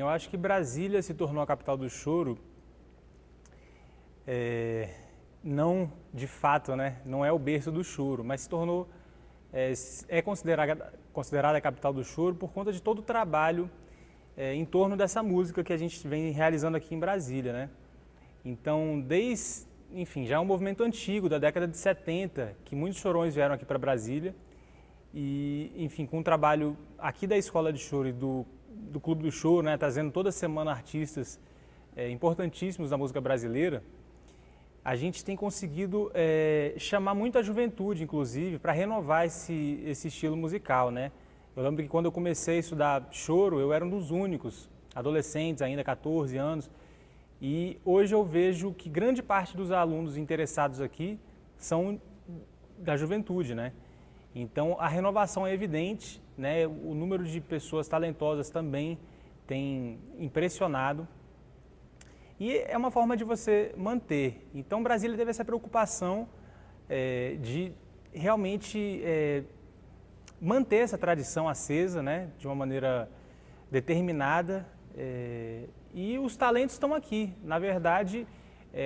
Eu acho que Brasília se tornou a capital do choro, não de fato, né? Não é o berço do choro, mas se tornou, é considerada a capital do choro por conta de todo o trabalho em torno dessa música que a gente vem realizando aqui em Brasília, né? Então, enfim, já é um movimento antigo, da década de 70, que muitos chorões vieram aqui para Brasília e, enfim, com o trabalho aqui da Escola de Choro e do Clube do Choro, né, trazendo toda semana artistas importantíssimos da música brasileira, a gente tem conseguido chamar muita juventude, inclusive, para renovar esse estilo musical, né? Eu lembro que quando eu comecei a estudar choro, eu era um dos únicos, adolescentes ainda, 14 anos, e hoje eu vejo que grande parte dos alunos interessados aqui são da juventude, né? Então a renovação é evidente, né? O número de pessoas talentosas também tem impressionado. E é uma forma de você manter. Então Brasília teve essa preocupação de realmente manter essa tradição acesa, né? De uma maneira determinada. E os talentos estão aqui. Na verdade,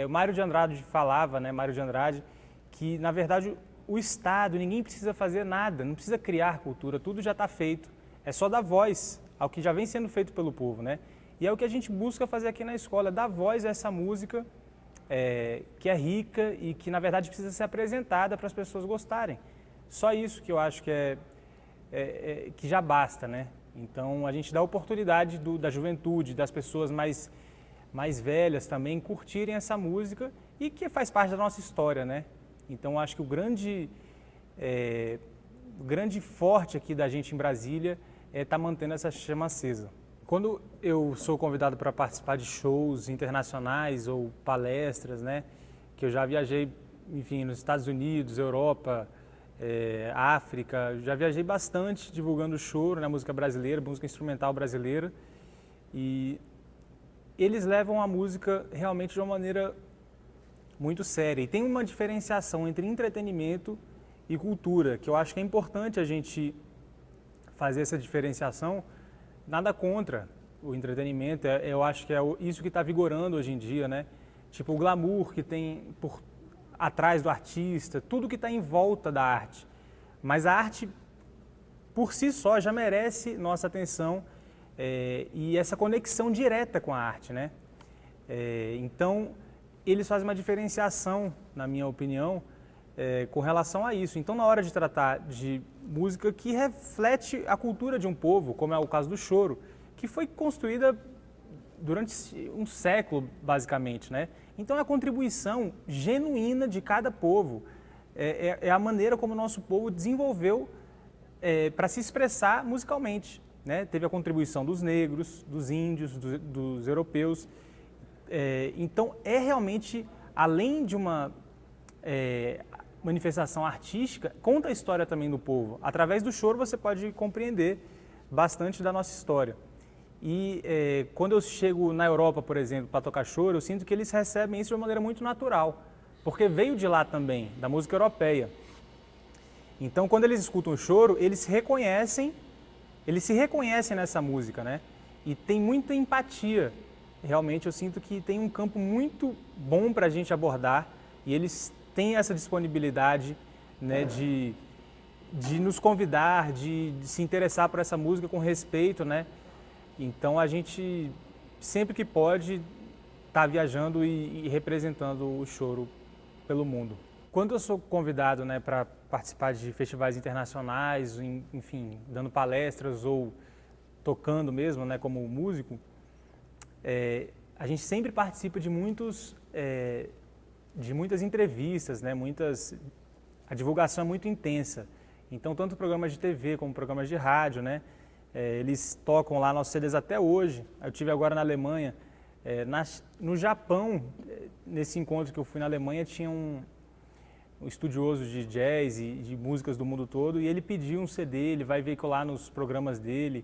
o Mário de Andrade falava, né? Mário de Andrade, que na verdade o Estado, ninguém precisa fazer nada, não precisa criar cultura, tudo já está feito. É só dar voz ao que já vem sendo feito pelo povo, né? E é o que a gente busca fazer aqui na escola, dar voz a essa música que é rica e que, na verdade, precisa ser apresentada para as pessoas gostarem. Só isso que eu acho que já basta, né? Então, a gente dá oportunidade da juventude, das pessoas mais velhas também, curtirem essa música e que faz parte da nossa história, né? Então, acho que o grande forte aqui da gente em Brasília é estar mantendo essa chama acesa. Quando eu sou convidado para participar de shows internacionais ou palestras, né, que eu já viajei, enfim, nos Estados Unidos, Europa, África, já viajei bastante divulgando choro, né, música brasileira, música instrumental brasileira, e eles levam a música realmente de uma maneira muito séria. E tem uma diferenciação entre entretenimento e cultura, que eu acho que é importante a gente fazer essa diferenciação. Nada contra o entretenimento, eu acho que é isso que está vigorando hoje em dia, né? Tipo o glamour que tem por atrás do artista, tudo que está em volta da arte. Mas a arte, por si só, já merece nossa atenção e essa conexão direta com a arte, né? Então, eles fazem uma diferenciação, na minha opinião, com relação a isso. Então, na hora de tratar de música que reflete a cultura de um povo, como é o caso do choro, que foi construída durante um século, basicamente, né? Então, é a contribuição genuína de cada povo. É a maneira como o nosso povo desenvolveu para se expressar musicalmente, né? Teve a contribuição dos negros, dos índios, dos europeus. Então, é realmente, além de uma manifestação artística, conta a história também do povo. Através do choro você pode compreender bastante da nossa história. E quando eu chego na Europa, por exemplo, para tocar choro, eu sinto que eles recebem isso de uma maneira muito natural, porque veio de lá também, da música europeia. Então, quando eles escutam o choro, eles se reconhecem nessa música, né? E tem muita empatia. Realmente eu sinto que tem um campo muito bom para a gente abordar e eles têm essa disponibilidade, né, de nos convidar, de se interessar por essa música com respeito, né? Então a gente sempre que pode tá viajando e representando o choro pelo mundo. Quando eu sou convidado, né, para participar de festivais internacionais, enfim, dando palestras ou tocando mesmo, né, como músico, a gente sempre participa de muitas entrevistas, né? A divulgação é muito intensa. Então, tanto programas de TV como programas de rádio, né? Eles tocam lá nossos CDs até hoje. Eu tive agora na Alemanha. No Japão, nesse encontro que eu fui na Alemanha, tinha um estudioso de jazz e de músicas do mundo todo e ele pediu um CD, ele vai veicular nos programas dele.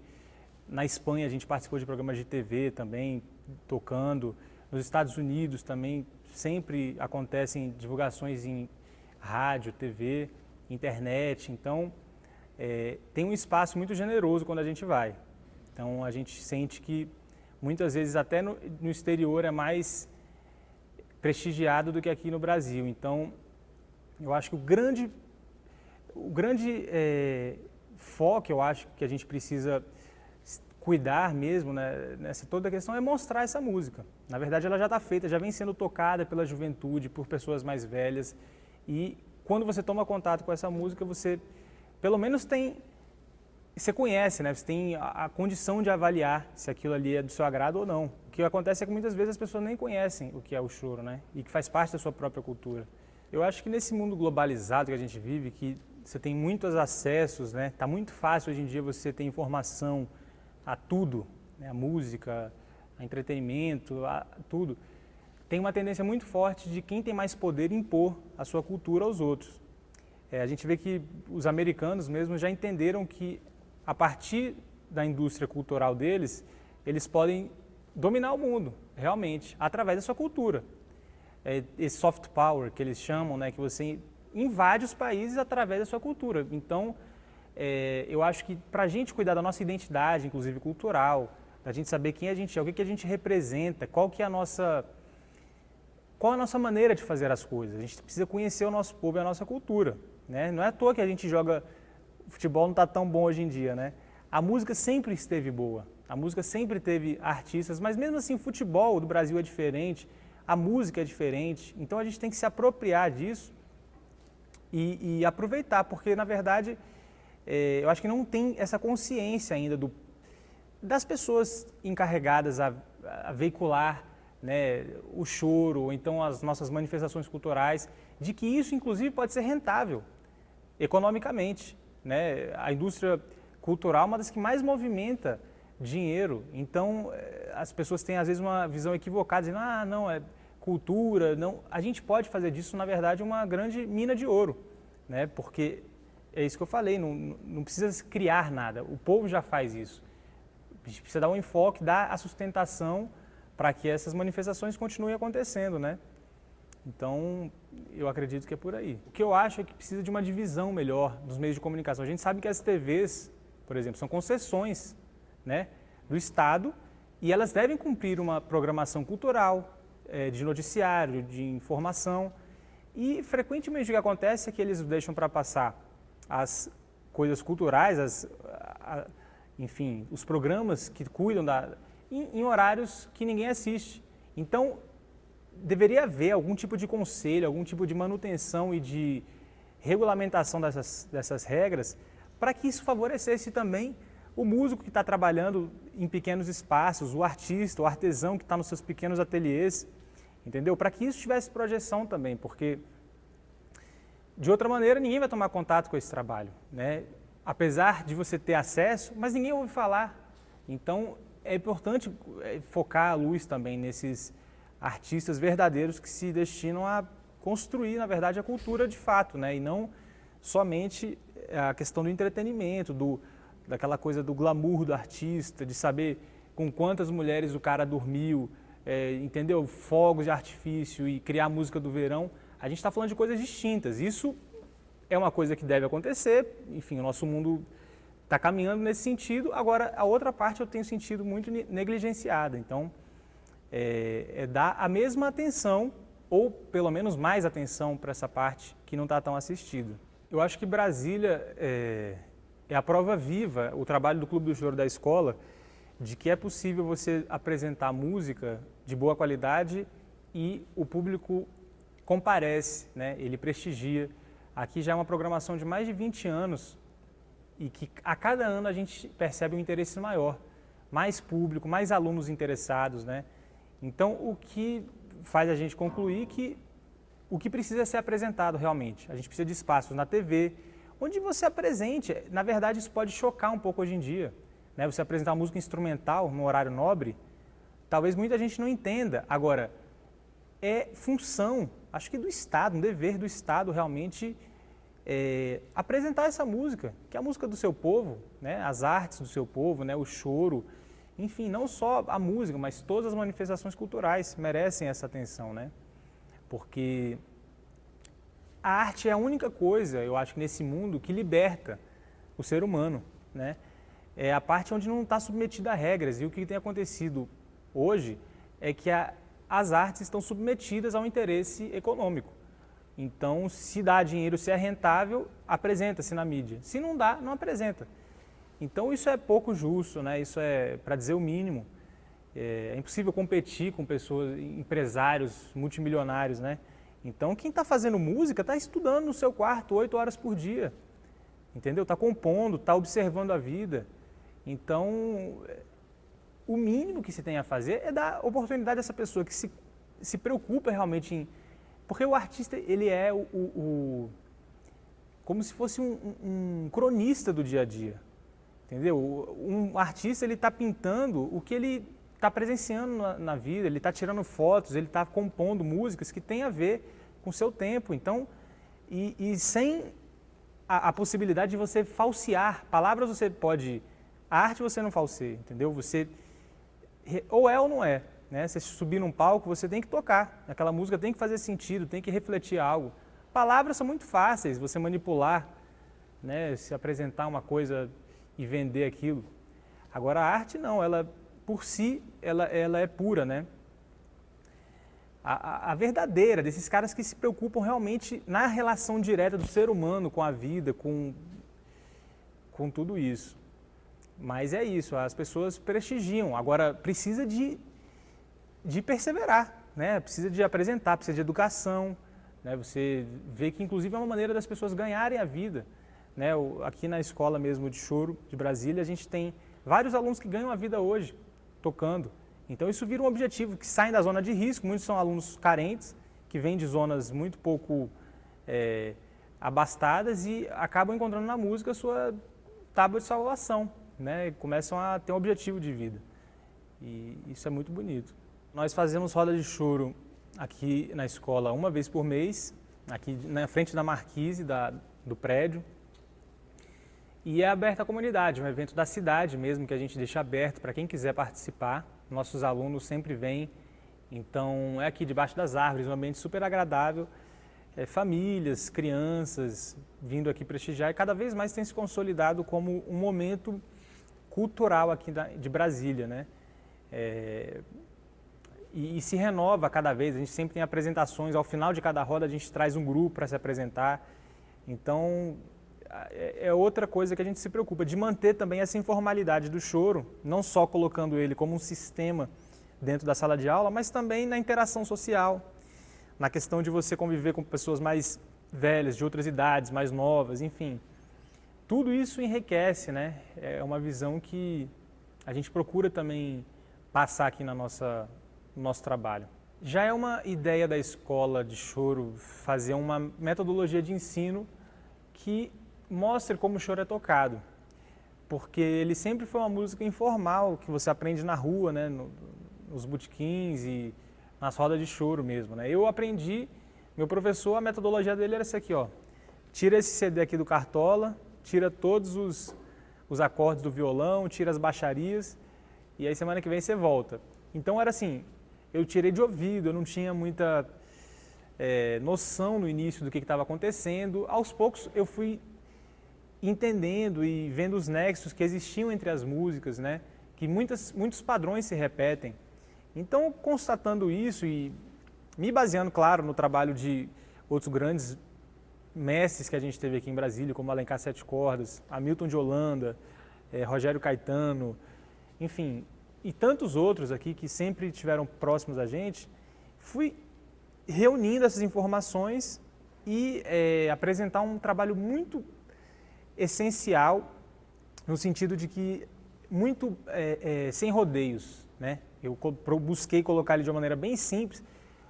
Na Espanha a gente participou de programas de TV também, tocando. Nos Estados Unidos também sempre acontecem divulgações em rádio, TV, internet. Então, tem um espaço muito generoso quando a gente vai. Então, a gente sente que muitas vezes até no exterior é mais prestigiado do que aqui no Brasil. Então, eu acho que o grande foco, eu acho que a gente precisa cuidar mesmo, né, nessa toda a questão é mostrar essa música. Na verdade, ela já está feita, já vem sendo tocada pela juventude, por pessoas mais velhas. E quando você toma contato com essa música, você pelo menos você conhece, né? Você tem a condição de avaliar se aquilo ali é do seu agrado ou não. O que acontece é que muitas vezes as pessoas nem conhecem o que é o choro, né? E que faz parte da sua própria cultura. Eu acho que nesse mundo globalizado que a gente vive, que você tem muitos acessos, né? Tá muito fácil hoje em dia você ter informação a tudo, né? A música, a entretenimento, a tudo. Tem uma tendência muito forte de quem tem mais poder impor a sua cultura aos outros. A gente vê que os americanos mesmo já entenderam que a partir da indústria cultural deles, eles podem dominar o mundo, realmente, através da sua cultura. Esse soft power que eles chamam, né, que você invade os países através da sua cultura. Então, eu acho que para a gente cuidar da nossa identidade, inclusive cultural, da gente saber quem a gente é, o que a gente representa, qual é a nossa maneira de fazer as coisas. A gente precisa conhecer o nosso povo e a nossa cultura, né? Não é à toa que a gente joga... O futebol não está tão bom hoje em dia, né? A música sempre esteve boa, a música sempre teve artistas, mas mesmo assim o futebol do Brasil é diferente, a música é diferente, então a gente tem que se apropriar disso e aproveitar, porque na verdade eu acho que não tem essa consciência ainda das pessoas encarregadas a veicular, né, o choro, ou então as nossas manifestações culturais, de que isso inclusive pode ser rentável economicamente, né? A indústria cultural é uma das que mais movimenta dinheiro, então as pessoas têm às vezes uma visão equivocada, dizendo, não, é cultura, não. A gente pode fazer disso, na verdade, uma grande mina de ouro, né? Porque é isso que eu falei, não precisa criar nada, o povo já faz isso. A gente precisa dar um enfoque, dar a sustentação para que essas manifestações continuem acontecendo, né? Então, eu acredito que é por aí. O que eu acho é que precisa de uma divisão melhor dos meios de comunicação. A gente sabe que as TVs, por exemplo, são concessões, né, do Estado e elas devem cumprir uma programação cultural, de noticiário, de informação. E frequentemente o que acontece é que eles deixam para passar as coisas culturais, enfim, os programas que cuidam em horários que ninguém assiste. Então, deveria haver algum tipo de conselho, algum tipo de manutenção e de regulamentação dessas regras para que isso favorecesse também o músico que está trabalhando em pequenos espaços, o artista, o artesão que está nos seus pequenos ateliês, entendeu? Para que isso tivesse projeção também, porque de outra maneira ninguém vai tomar contato com esse trabalho, né? Apesar de você ter acesso, mas ninguém ouve falar. Então é importante focar a luz também nesses artistas verdadeiros que se destinam a construir, na verdade, a cultura de fato, né? E não somente a questão do entretenimento, daquela coisa do glamour do artista, de saber com quantas mulheres o cara dormiu, entendeu? Fogos de artifício e criar a música do verão. A gente está falando de coisas distintas. Isso é uma coisa que deve acontecer, enfim, o nosso mundo está caminhando nesse sentido. Agora, a outra parte eu tenho sentido muito negligenciada. Então, dar a mesma atenção, ou pelo menos mais atenção para essa parte que não está tão assistida. Eu acho que Brasília é a prova viva, o trabalho do Clube do Choro da escola, de que é possível você apresentar música de boa qualidade e o público comparece, né? Ele prestigia. Aqui já é uma programação de mais de 20 anos e que a cada ano a gente percebe um interesse maior, mais público, mais alunos interessados, né? Então, o que faz a gente concluir que o que precisa ser apresentado realmente. A gente precisa de espaços na TV, onde você apresente. Na verdade, isso pode chocar um pouco hoje em dia, né? Você apresentar música instrumental no horário nobre, talvez muita gente não entenda. Agora, é função, acho que do Estado, um dever do Estado realmente apresentar essa música, que é a música do seu povo, né? As artes do seu povo, né? O choro. Enfim, não só a música, mas todas as manifestações culturais merecem essa atenção, né? Porque a arte é a única coisa, eu acho que nesse mundo, que liberta o ser humano, né? É a parte onde não está submetida a regras. E o que tem acontecido hoje é que as artes estão submetidas ao interesse econômico. Então, se dá dinheiro, se é rentável, apresenta-se na mídia. Se não dá, não apresenta. Então, isso é pouco justo, né? Isso é, para dizer o mínimo. É impossível competir com pessoas, empresários multimilionários, né? Então, quem está fazendo música está estudando no seu quarto 8 horas por dia, entendeu? Está compondo, está observando a vida. Então, o mínimo que se tem a fazer é dar oportunidade a essa pessoa que se preocupa realmente em... Porque o artista, ele é como se fosse um cronista do dia a dia, entendeu? Um artista, ele está pintando o que ele está presenciando na vida, ele está tirando fotos, ele está compondo músicas que têm a ver com o seu tempo. Então, e sem a possibilidade de você falsear. Palavras você pode... A arte você não falseia, entendeu? Você ou é ou não é, né? Você subir num palco, você tem que tocar. Aquela música tem que fazer sentido, tem que refletir algo. Palavras são muito fáceis, você manipular, né? Se apresentar uma coisa e vender aquilo. Agora, a arte não, ela... por si, ela é pura, né? A verdadeira, desses caras que se preocupam realmente na relação direta do ser humano com a vida, com tudo isso. Mas é isso, as pessoas prestigiam. Agora, precisa de perseverar, né? Precisa de apresentar, precisa de educação, né? Você vê que, inclusive, é uma maneira das pessoas ganharem a vida, né? Aqui na escola mesmo de choro de Brasília, a gente tem vários alunos que ganham a vida hoje, tocando. Então isso vira um objetivo, que saem da zona de risco, muitos são alunos carentes, que vêm de zonas muito pouco abastadas e acabam encontrando na música a sua tábua de salvação, né? E começam a ter um objetivo de vida. E isso é muito bonito. Nós fazemos roda de choro aqui na escola uma vez por mês, aqui na frente da marquise do prédio. E é aberto à comunidade, um evento da cidade mesmo, que a gente deixa aberto para quem quiser participar. Nossos alunos sempre vêm, então é aqui debaixo das árvores, um ambiente super agradável. Famílias, crianças vindo aqui prestigiar, e cada vez mais tem se consolidado como um momento cultural aqui de Brasília, né? E se renova cada vez, a gente sempre tem apresentações, ao final de cada roda a gente traz um grupo para se apresentar. Então, é outra coisa que a gente se preocupa, de manter também essa informalidade do choro, não só colocando ele como um sistema dentro da sala de aula, mas também na interação social, na questão de você conviver com pessoas mais velhas, de outras idades, mais novas, enfim. Tudo isso enriquece, né? É uma visão que a gente procura também passar aqui no nosso trabalho. Já é uma ideia da escola de choro fazer uma metodologia de ensino que mostre como o choro é tocado, porque ele sempre foi uma música informal, que você aprende na rua, né, nos botequins e nas rodas de choro mesmo, né? Eu aprendi, meu professor, a metodologia dele era essa aqui, ó. Tira esse CD aqui do Cartola, tira todos os acordes do violão, tira as baixarias, e aí semana que vem você volta. Então era assim, eu tirei de ouvido, eu não tinha muita noção no início do que estava acontecendo. Aos poucos eu fui entendendo e vendo os nexos que existiam entre as músicas, né? Que muitos padrões se repetem. Então, constatando isso e me baseando, claro, no trabalho de outros grandes mestres que a gente teve aqui em Brasília, como Alencar Sete Cordas, Hamilton de Holanda, Rogério Caetano, enfim, e tantos outros aqui que sempre estiveram próximos a gente, fui reunindo essas informações e apresentar um trabalho muito essencial, no sentido de que muito sem rodeios, né? Eu busquei colocar ele de uma maneira bem simples,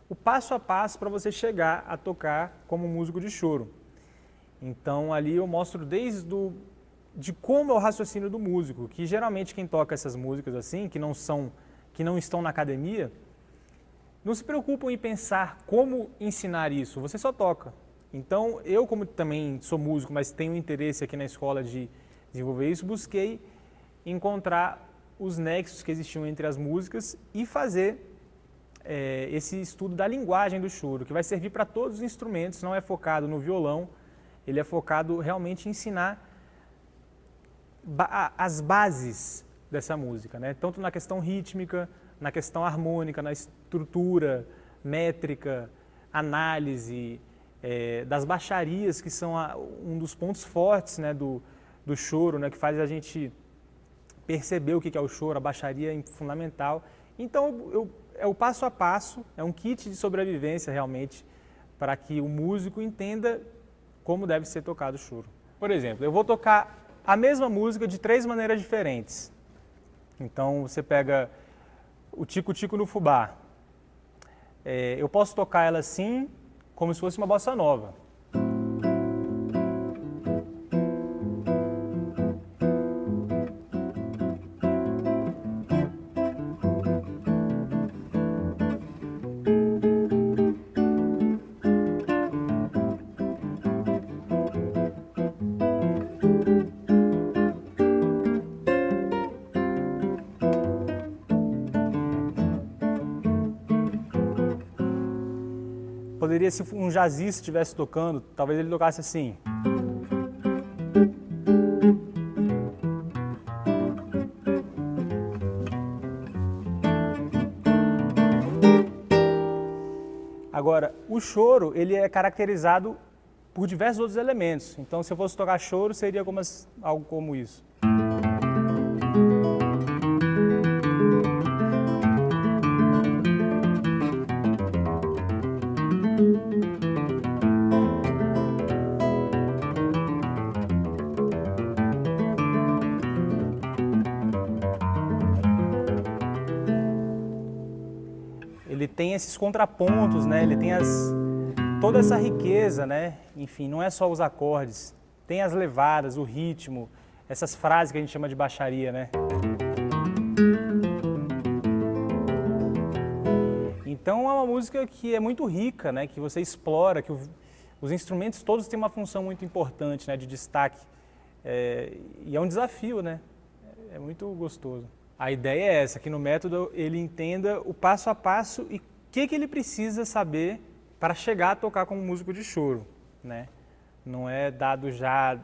o passo a passo para você chegar a tocar como músico de choro. Então ali eu mostro de como é o raciocínio do músico, que geralmente quem toca essas músicas assim, que não estão na academia, não se preocupam em pensar como ensinar isso, você só toca. Então eu, como também sou músico, mas tenho interesse aqui na escola de desenvolver isso, busquei encontrar os nexos que existiam entre as músicas e fazer esse estudo da linguagem do choro, que vai servir para todos os instrumentos, não é focado no violão, ele é focado realmente em ensinar as bases dessa música, né? Tanto na questão rítmica, na questão harmônica, na estrutura, métrica, análise, das baixarias, que são um dos pontos fortes, né, do choro, né, que faz a gente perceber o que é o choro, a baixaria é fundamental. Então, é o passo a passo, é um kit de sobrevivência realmente, para que o músico entenda como deve ser tocado o choro. Por exemplo, eu vou tocar a mesma música de 3 maneiras diferentes. Então, você pega o tico-tico no fubá. Eu posso tocar ela assim, como se fosse uma bossa nova. Poderia, se um jazzista estivesse tocando, talvez ele tocasse assim. Agora, o choro, ele é caracterizado por diversos outros elementos. Então, se eu fosse tocar choro, seria algo como isso. Ele tem esses contrapontos, né? Ele tem toda essa riqueza, né? Enfim, não é só os acordes, tem as levadas, o ritmo, essas frases que a gente chama de baixaria, né? Então é uma música que é muito rica, né? Que você explora, que os instrumentos todos têm uma função muito importante, né? De destaque. E é um desafio, né? É muito gostoso. A ideia é essa, que no método ele entenda o passo a passo e o que ele precisa saber para chegar a tocar como músico de choro, né? Não é dado já,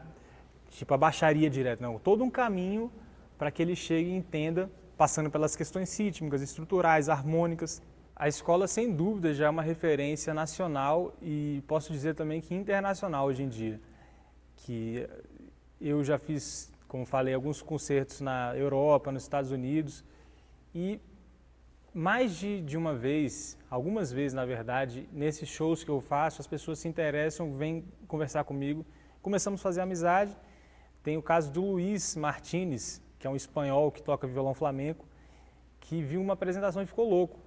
tipo, a baixaria direto, não. Todo um caminho para que ele chegue e entenda, passando pelas questões rítmicas, estruturais, harmônicas. A escola, sem dúvida, já é uma referência nacional e posso dizer também que internacional hoje em dia. Que eu já fiz, como falei, alguns concertos na Europa, nos Estados Unidos, e mais de uma vez, algumas vezes na verdade, nesses shows que eu faço, as pessoas se interessam, vêm conversar comigo, começamos a fazer amizade. Tem o caso do Luiz Martínez, que é um espanhol que toca violão flamenco, que viu uma apresentação e ficou louco.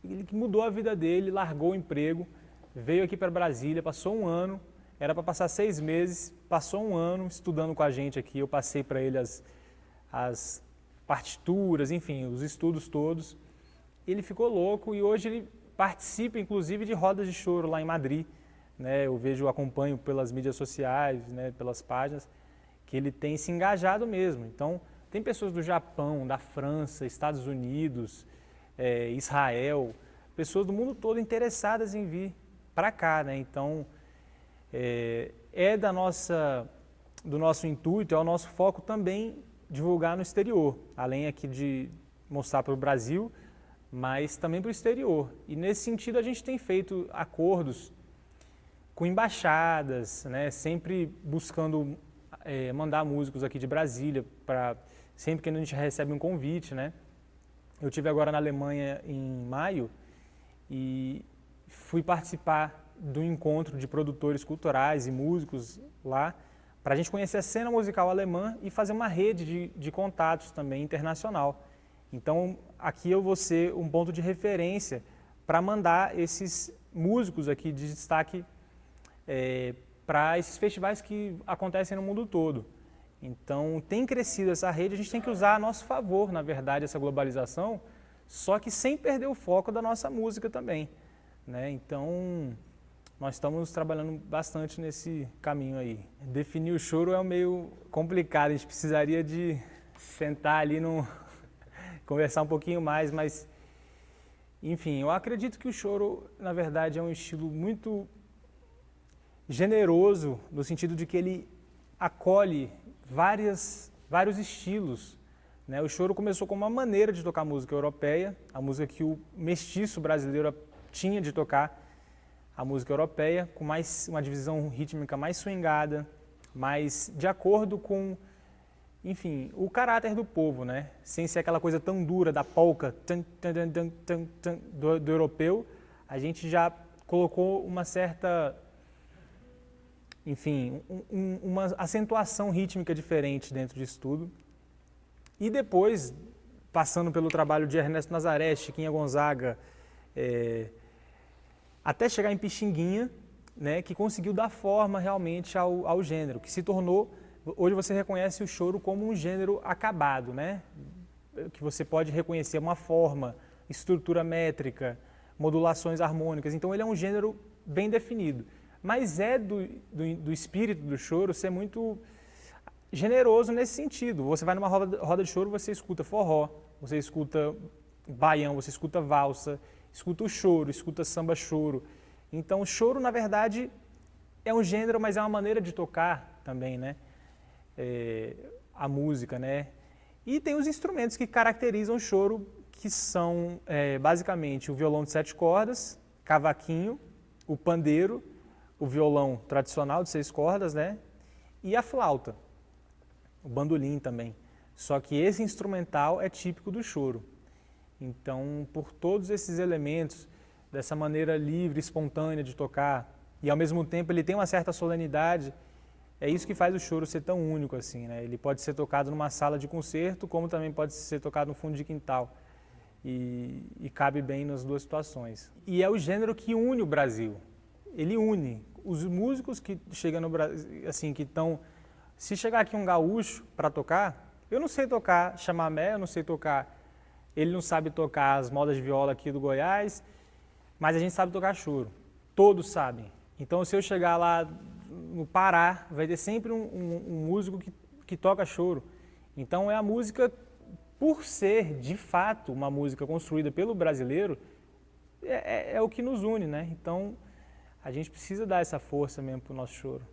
Ele mudou a vida dele, largou o emprego, veio aqui para Brasília, passou um ano. Era para passar 6 meses, passou um ano estudando com a gente aqui, eu passei para ele as partituras, enfim, os estudos todos. Ele ficou louco e hoje ele participa, inclusive, de rodas de choro lá em Madrid, né? Eu acompanho pelas mídias sociais, né, pelas páginas, que ele tem se engajado mesmo. Então, tem pessoas do Japão, da França, Estados Unidos, Israel, pessoas do mundo todo interessadas em vir para cá, né? Então, do nosso intuito, é o nosso foco também divulgar no exterior, além aqui de mostrar para o Brasil, mas também para o exterior. E nesse sentido a gente tem feito acordos com embaixadas, né, sempre buscando mandar músicos aqui de Brasília, sempre que a gente recebe um convite, né. Eu estive agora na Alemanha em maio e fui participar do encontro de produtores culturais e músicos lá, para a gente conhecer a cena musical alemã e fazer uma rede de contatos também internacional. Então, aqui eu vou ser um ponto de referência para mandar esses músicos aqui de destaque para esses festivais que acontecem no mundo todo. Então, tem crescido essa rede, a gente tem que usar a nosso favor, na verdade, essa globalização, só que sem perder o foco da nossa música também, né? Então, nós estamos trabalhando bastante nesse caminho aí. Definir o choro é meio complicado, a gente precisaria de sentar ali, conversar um pouquinho mais, mas, enfim, eu acredito que o choro, na verdade, é um estilo muito generoso, no sentido de que ele acolhe vários estilos né? O choro começou como uma maneira de tocar música europeia, a música que o mestiço brasileiro tinha de tocar, a música europeia, com uma divisão rítmica mais swingada, mais de acordo com, enfim, o caráter do povo, né? Sem ser aquela coisa tão dura da polca do europeu, a gente já colocou uma certa, enfim, uma acentuação rítmica diferente dentro disso tudo. E depois, passando pelo trabalho de Ernesto Nazaré, Chiquinha Gonzaga, até chegar em Pixinguinha, né, que conseguiu dar forma realmente ao gênero, que se tornou, hoje você reconhece o choro como um gênero acabado, né, que você pode reconhecer uma forma, estrutura métrica, modulações harmônicas, então ele é um gênero bem definido. Mas é do espírito do choro ser muito generoso nesse sentido. Você vai numa roda de choro, você escuta forró, você escuta baião, você escuta valsa, escuta o choro, escuta samba-choro. Então, o choro, na verdade, é um gênero, mas é uma maneira de tocar também, né? A música, né? E tem os instrumentos que caracterizam o choro, que são, basicamente, o violão de 7 cordas, cavaquinho, o pandeiro, o violão tradicional de 6 cordas, né? E a flauta, o bandolim também. Só que esse instrumental é típico do choro. Então, por todos esses elementos, dessa maneira livre, espontânea de tocar, e ao mesmo tempo ele tem uma certa solenidade, é isso que faz o choro ser tão único assim, né? Ele pode ser tocado numa sala de concerto, como também pode ser tocado no fundo de quintal. E cabe bem nas duas situações. E é o gênero que une o Brasil. Ele une. Os músicos que chegam no Brasil, assim, que estão... Se chegar aqui um gaúcho para tocar, eu não sei tocar chamamé, eu não sei tocar... Ele não sabe tocar as modas de viola aqui do Goiás, mas a gente sabe tocar choro. Todos sabem. Então, se eu chegar lá no Pará, vai ter sempre um músico que toca choro. Então, é a música, por ser, de fato, uma música construída pelo brasileiro, é o que nos une, né? Então, a gente precisa dar essa força mesmo para o nosso choro.